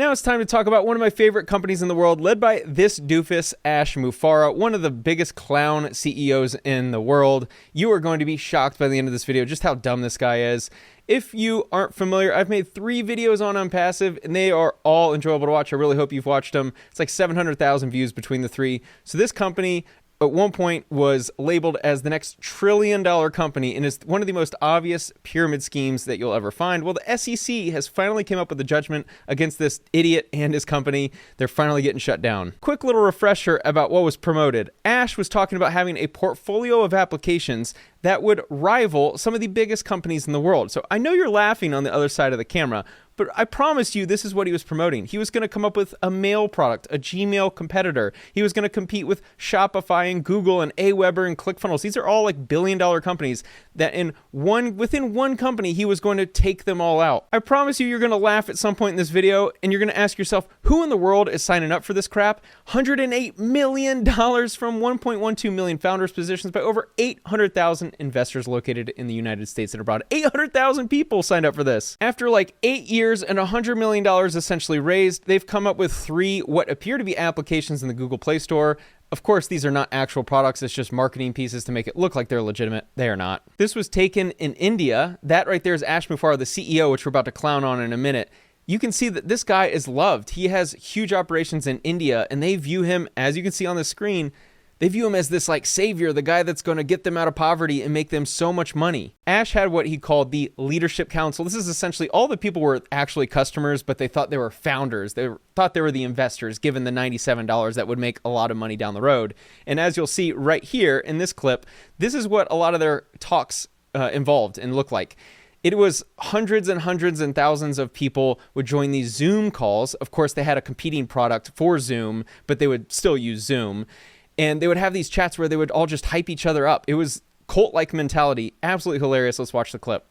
Now it's time to talk about one of my favorite companies in the world, led by this doofus, Ash Mufareh, one of the biggest clown CEOs in the world. You are going to be shocked by the end of this video just how dumb this guy is. If you aren't familiar, I've made 3 videos on OnPassive, and they are all enjoyable to watch. I really hope you've watched them. It's like 700,000 views between the 3. So this company at one point was labeled as the next trillion-dollar company and is one of the most obvious pyramid schemes that you'll ever find. Well, the SEC has finally came up with a judgment against this idiot and his company. They're finally getting shut down. Quick little refresher about what was promoted. Ash was talking about having a portfolio of applications that would rival some of the biggest companies in the world. So I know you're laughing on the other side of the camera, but I promise you this is what he was promoting. He was going to come up with a mail product, a Gmail competitor. He was going to compete with Shopify and Google and Aweber and ClickFunnels. These are all like billion-dollar companies that within one company, he was going to take them all out. I promise you, you're going to laugh at some point in this video, and you're going to ask yourself, who in the world is signing up for this crap? $108 million from 1.12 million founders positions by over 800,000 investors located in the United States and abroad. 800,000 people signed up for this. After like 8 years and $100 million essentially raised, they've come up with 3 what appear to be applications in the Google Play Store. Of course, these are not actual products. It's just marketing pieces to make it look like they're legitimate. They are not. This was taken in India. That right there is Ash Mufareh, the CEO, which we're about to clown on in a minute. You can see that this guy is loved. He has huge operations in India, and they view him, as you can see on the screen, they view him as this like savior, the guy that's going to get them out of poverty and make them so much money. Ash had what he called the Leadership Council. This is essentially all the people were actually customers, but they thought they were founders. They thought they were the investors, given the $97 that would make a lot of money down the road. And as you'll see right here in this clip, this is what a lot of their talks involved and looked like. It was hundreds and hundreds and thousands of people would join these Zoom calls. Of course, they had a competing product for Zoom, but they would still use Zoom. And they would have these chats where they would all just hype each other up. It was cult-like mentality. Absolutely hilarious. Let's watch the clip.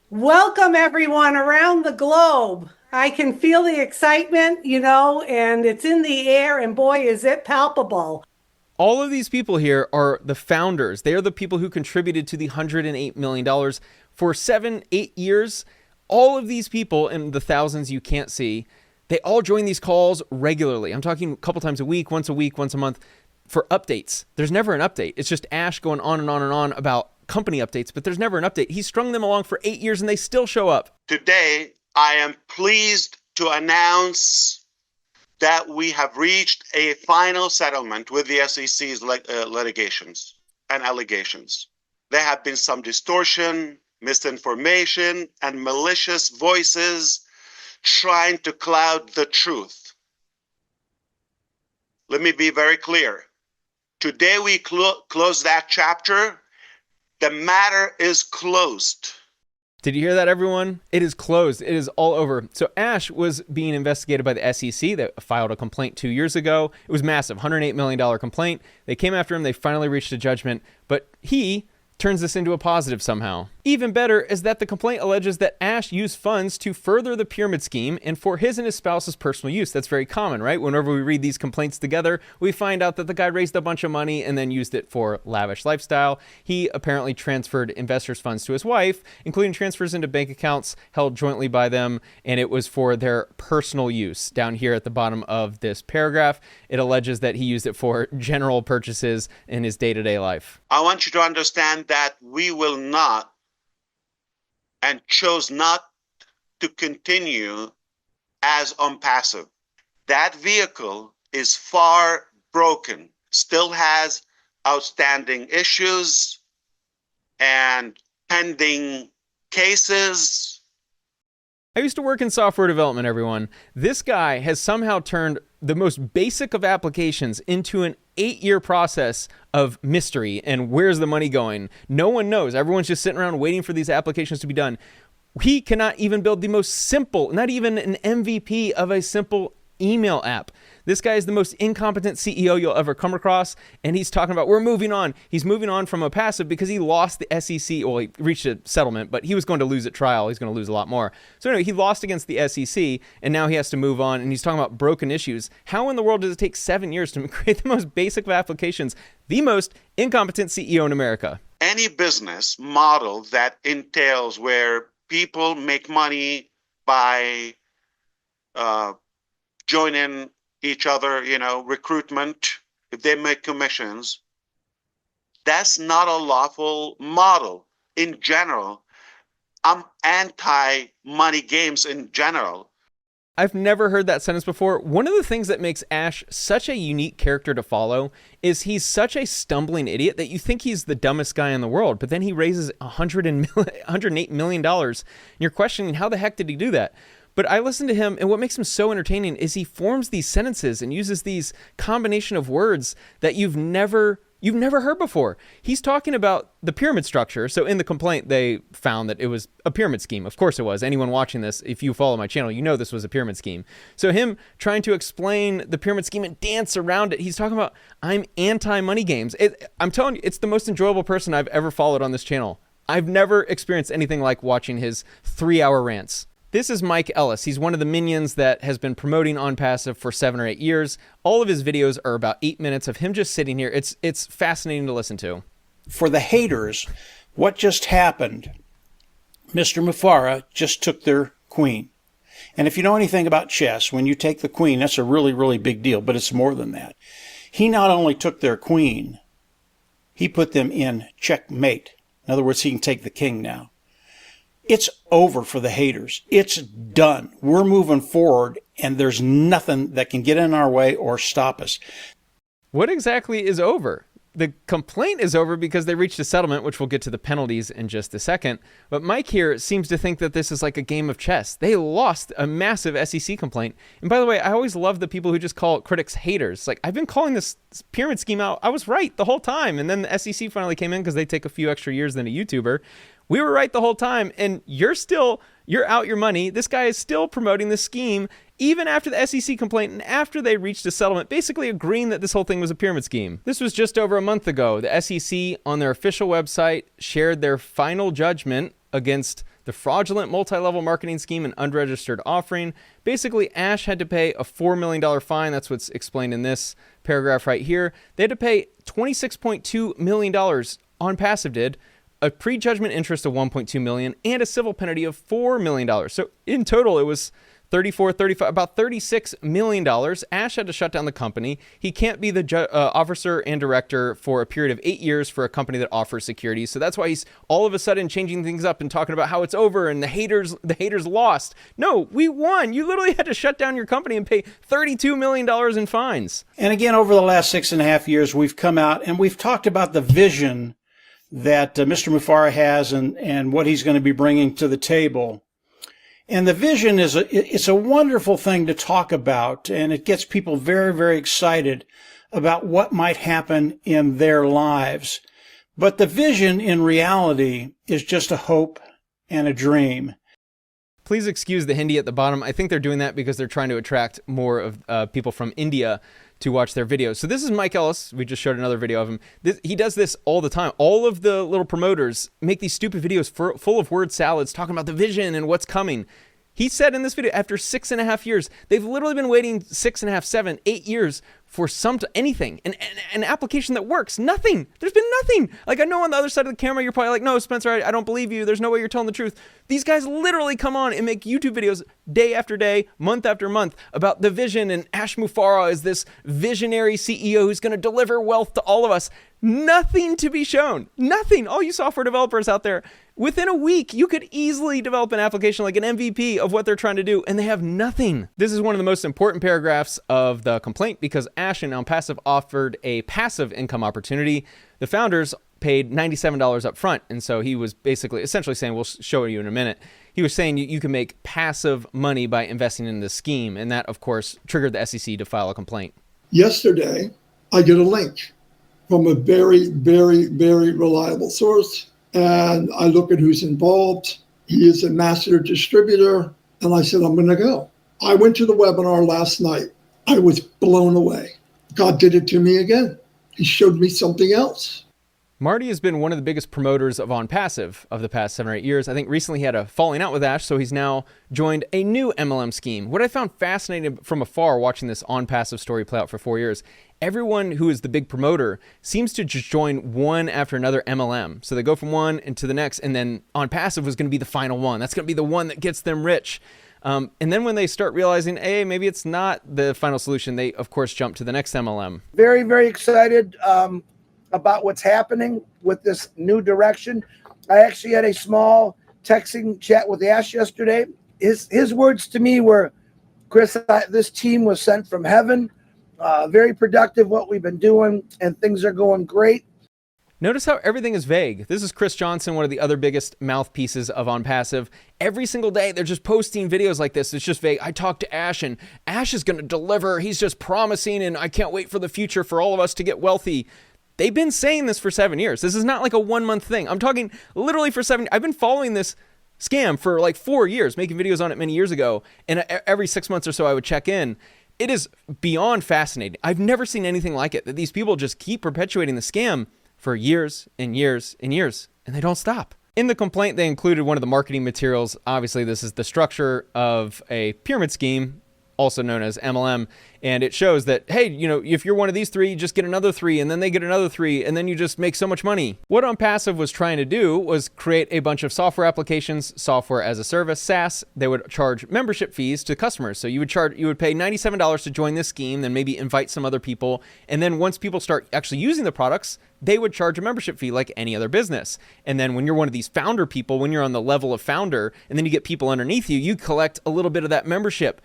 Welcome, everyone around the globe. I can feel the excitement, and it's in the air, and boy, is it palpable. All of these people here are the founders. They are the people who contributed to the $108 million for 7-8 years. All of these people, and the thousands you can't see, they all join these calls regularly. I'm talking a couple times a week, once a month, for updates. There's never an update. It's just Ash going on and on and on about company updates, but there's never an update. He strung them along for 8 years and they still show up. Today, I am pleased to announce that we have reached a final settlement with the SEC's litigations and allegations. There have been some distortion, misinformation, and malicious voices trying to cloud the truth. Let me be very clear. Today we close that chapter. The matter is closed. Did you hear that, everyone? It is closed. It is all over. So Ash was being investigated by the SEC. They filed a complaint 2 years ago. It was massive, $108 million complaint. They came after him. They finally reached a judgment. But he turns this into a positive somehow. Even better is that the complaint alleges that Ash used funds to further the pyramid scheme and for his and his spouse's personal use. That's very common, right? Whenever we read these complaints together, we find out that the guy raised a bunch of money and then used it for lavish lifestyle. He apparently transferred investors' funds to his wife, including transfers into bank accounts held jointly by them, and it was for their personal use. Down here at the bottom of this paragraph, it alleges that he used it for general purchases in his day-to-day life. I want you to understand that we will not and chose not to continue as OnPassive. That vehicle is far broken, still has outstanding issues and pending cases. I used to work in software development, everyone. This guy has somehow turned the most basic of applications into an 8-year process of mystery and where's the money going? No one knows. Everyone's just sitting around waiting for these applications to be done. He cannot even build the most simple, not even an MVP of a simple email app. This guy is the most incompetent CEO you'll ever come across, and he's talking about, we're moving on. He's moving on from OnPassive because he lost the SEC. Well, he reached a settlement, but he was going to lose at trial. He's going to lose a lot more. So anyway, he lost against the SEC, and now he has to move on, and he's talking about broken issues. How in the world does it take 7 years to create the most basic of applications? The most incompetent CEO in America. Any business model that entails where people make money by join in each other, recruitment, if they make commissions. That's not a lawful model in general. I'm anti-money games in general. I've never heard that sentence before. One of the things that makes Ash such a unique character to follow is he's such a stumbling idiot that you think he's the dumbest guy in the world, but then he raises $108 million, and you're questioning how the heck did he do that? But I listen to him, and what makes him so entertaining is he forms these sentences and uses these combination of words that you've never heard before. He's talking about the pyramid structure. So in the complaint, they found that it was a pyramid scheme. Of course it was. Anyone watching this, if you follow my channel, you know this was a pyramid scheme. So him trying to explain the pyramid scheme and dance around it, he's talking about, I'm anti-money games. I'm telling you, it's the most enjoyable person I've ever followed on this channel. I've never experienced anything like watching his 3-hour rants. This is Mike Ellis. He's one of the minions that has been promoting OnPassive for 7 or 8 years. All of his videos are about 8 minutes of him just sitting here. It's fascinating to listen to. For the haters, what just happened, Mr. Mufareh just took their queen. And if you know anything about chess, when you take the queen, that's a really, really big deal, but it's more than that. He not only took their queen, he put them in checkmate. In other words, he can take the king now. It's over for the haters. It's done. We're moving forward, and there's nothing that can get in our way or stop us. What exactly is over? The complaint is over because they reached a settlement, which we'll get to the penalties in just a second. But Mike here seems to think that this is like a game of chess. They lost a massive SEC complaint. And by the way, I always love the people who just call critics haters. Like, I've been calling this pyramid scheme out. I was right the whole time. And then the SEC finally came in because they take a few extra years than a YouTuber. We were right the whole time, and you're out your money. This guy is still promoting the scheme, even after the SEC complaint and after they reached a settlement, basically agreeing that this whole thing was a pyramid scheme. This was just over a month ago. The SEC on their official website shared their final judgment against the fraudulent multi-level marketing scheme and unregistered offering. Basically, Ash had to pay a $4 million fine. That's what's explained in this paragraph right here. They had to pay $26.2 million. OnPassive did. A prejudgment interest of $1.2 million and a civil penalty of $4 million. So in total, it was about $36 million. Ash had to shut down the company. He can't be the officer and director for a period of 8 years for a company that offers security. So that's why he's all of a sudden changing things up and talking about how it's over and the haters lost. No, we won. You literally had to shut down your company and pay $32 million in fines. And again, over the last 6.5 years, we've come out and we've talked about the vision that Mr. Mufareh has and what he's going to be bringing to the table. And the vision it's a wonderful thing to talk about, and it gets people very, very excited about what might happen in their lives. But the vision in reality is just a hope and a dream. Please excuse the Hindi at the bottom. I think they're doing that because they're trying to attract more of people from India to watch their videos. So this is Mike Ellis. We just showed another video of him. He does this all the time. All of the little promoters make these stupid videos full of word salads talking about the vision and what's coming. He said in this video, after 6.5 years, they've literally been waiting 6.5, 7, 8 years for anything, an application that works. Nothing. There's been nothing. Like, I know on the other side of the camera, you're probably like, no, Spencer, I don't believe you. There's no way you're telling the truth. These guys literally come on and make YouTube videos day after day, month after month about the vision, and Ash Mufareh is this visionary CEO who's going to deliver wealth to all of us. Nothing to be shown. Nothing. All you software developers out there, within a week, you could easily develop an application like an MVP of what they're trying to do, and they have nothing. This is one of the most important paragraphs of the complaint because Ash and OnPassive offered a passive income opportunity. The founders paid $97 up front, and so he was essentially saying, we'll show you in a minute. He was saying you can make passive money by investing in the scheme, and that, of course, triggered the SEC to file a complaint. Yesterday, I get a link from a very, very, very reliable source, and I look at who's involved. He is a master distributor, and I said, I'm going to go. I went to the webinar last night. I was blown away. God did it to me again. He showed me something else. Marty has been one of the biggest promoters of OnPassive of the past 7 or 8 years. I think recently he had a falling out with Ash, so he's now joined a new MLM scheme. What I found fascinating from afar watching this OnPassive story play out for 4 years, everyone who is the big promoter seems to just join one after another MLM. So they go from one into the next, and then OnPassive was going to be the final one. That's going to be the one that gets them rich. And then when they start realizing, hey, maybe it's not the final solution, they, of course, jump to the next MLM. Very, very excited about what's happening with this new direction. I actually had a small texting chat with Ash yesterday. His words to me were, Chris, this team was sent from heaven. Very productive what we've been doing, and things are going great. Notice how everything is vague. This is Chris Johnson, one of the other biggest mouthpieces of OnPassive. Every single day, they're just posting videos like this. It's just vague. I talked to Ash, and Ash is going to deliver. He's just promising, and I can't wait for the future for all of us to get wealthy. They've been saying this for 7 years. This is not like a 1 month thing. I'm talking literally for 7. I've been following this scam for like 4 years, making videos on it many years ago. And every 6 months or so, I would check in. It is beyond fascinating. I've never seen anything like it, that these people just keep perpetuating the scam for years and years and years, and they don't stop. In the complaint, they included one of the marketing materials. Obviously, this is the structure of a pyramid scheme, also known as MLM. And it shows that, hey, you know, if you're one of these 3, you just get another 3, and then they get another 3, and then you just make so much money. What OnPassive was trying to do was create a bunch of software applications, software as a service, SaaS. They would charge membership fees to customers. So you would pay $97 to join this scheme, then maybe invite some other people. And then once people start actually using the products, they would charge a membership fee like any other business. And then when you're one of these founder people, when you're on the level of founder, and then you get people underneath you, you collect a little bit of that membership.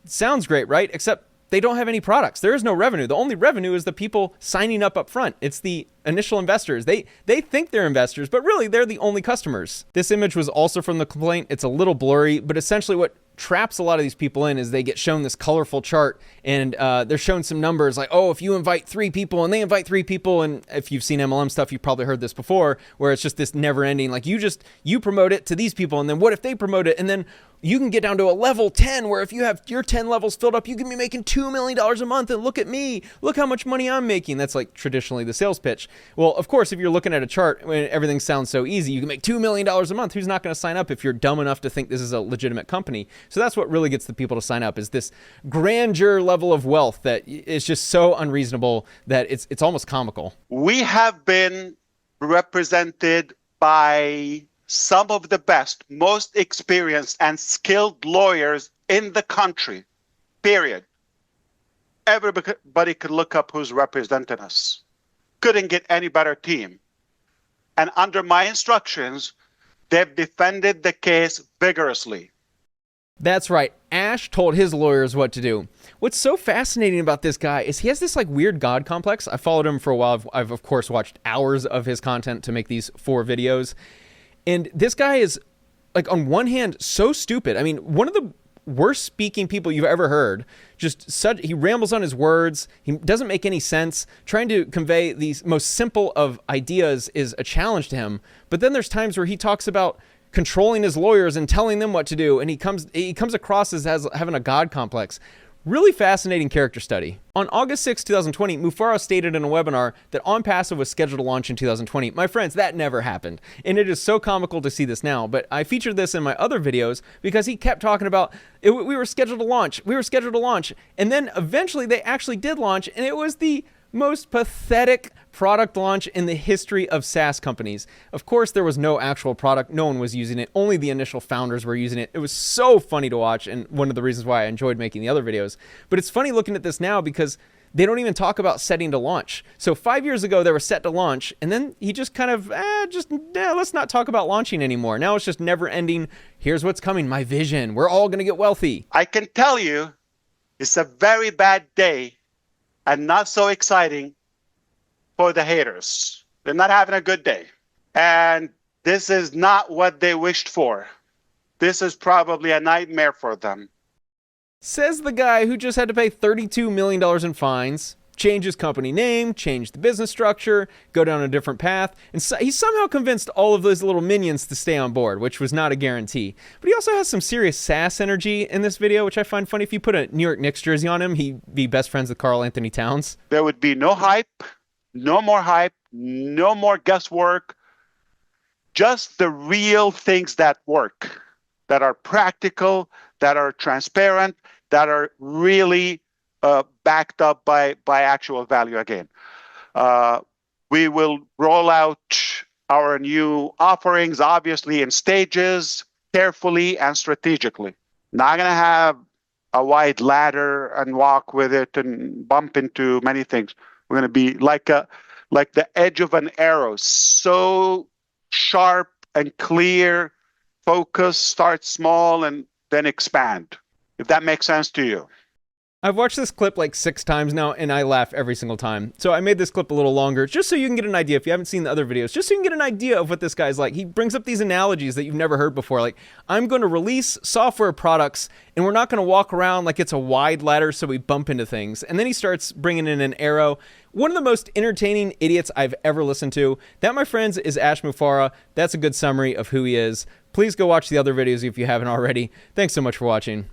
Sounds great, right? Except they don't have any products. There is no revenue. The only revenue is the people signing up front. It's the initial investors. They think they're investors, but really they're the only customers. This image was also from the complaint. It's a little blurry, but essentially what traps a lot of these people in is they get shown this colorful chart, and they're shown some numbers like, oh, if you invite 3 people and they invite 3 people, and if you've seen MLM stuff, you've probably heard this before, where it's just this never ending, like you promote it to these people, and then what if they promote it, and then you can get down to a level 10 where if you have your 10 levels filled up, you can be making $2 million a month, and look at me, look how much money I'm making. That's like traditionally the sales pitch. Well, of course, if you're looking at a chart when everything sounds so easy, you can make $2 million a month. Who's not going to sign up if you're dumb enough to think this is a legitimate company? So that's what really gets the people to sign up, is this grandeur level of wealth that is just so unreasonable that it's almost comical. We have been represented by some of the best, most experienced and skilled lawyers in the country, period. Everybody could look up who's representing us. Couldn't get any better team. And under my instructions, they've defended the case vigorously. That's right. Ash told his lawyers what to do. What's so fascinating about this guy is he has this like weird God complex. I followed him for a while. I've of course watched hours of his content to make these 4 videos. And this guy is, like, on one hand, so stupid. I mean, one of the worst speaking people you've ever heard. He rambles on his words. He doesn't make any sense. Trying to convey these most simple of ideas is a challenge to him. But then there's times where he talks about controlling his lawyers and telling them what to do. And he comes across as having a God complex. Really fascinating character study. On August 6, 2020, Mufareh stated in a webinar that OnPassive was scheduled to launch in 2020. My friends, that never happened. And it is so comical to see this now, but I featured this in my other videos because he kept talking about we were scheduled to launch. We were scheduled to launch. And then eventually they actually did launch, and it was the most pathetic product launch in the history of SaaS companies. Of course, there was no actual product. No one was using it. Only the initial founders were using it. It was so funny to watch, and one of the reasons why I enjoyed making the other videos. But it's funny looking at this now because they don't even talk about setting to launch. So 5 years ago, they were set to launch, and then he just kind of, let's not talk about launching anymore. Now it's just never ending. Here's what's coming, my vision. We're all going to get wealthy. I can tell you it's a very bad day and not so exciting for the haters. They're not having a good day. And this is not what they wished for. This is probably a nightmare for them. Says the guy who just had to pay $32 million in fines, change his company name, change the business structure, go down a different path, and he somehow convinced all of those little minions to stay on board, which was not a guarantee. But he also has some serious SaaS energy in this video, which I find funny. If you put a New York Knicks jersey on him, he'd be best friends with Karl Anthony Towns. There would be no hype, no more guesswork, just the real things that work, that are practical, that are transparent, that are really backed up by actual value again. We will roll out our new offerings, obviously in stages, carefully and strategically. Not going to have a wide ladder and walk with it and bump into many things. We're going to be like the edge of an arrow, so sharp and clear. Focus, start small, and then expand. If that makes sense to you. I've watched this clip like 6 times now, and I laugh every single time. So I made this clip a little longer, just so you can get an idea, if you haven't seen the other videos, just so you can get an idea of what this guy's like. He brings up these analogies that you've never heard before, like, I'm going to release software products, and we're not going to walk around like it's a wide ladder so we bump into things. And then he starts bringing in an arrow. One of the most entertaining idiots I've ever listened to. That, my friends, is Ash Mufareh. That's a good summary of who he is. Please go watch the other videos if you haven't already. Thanks so much for watching.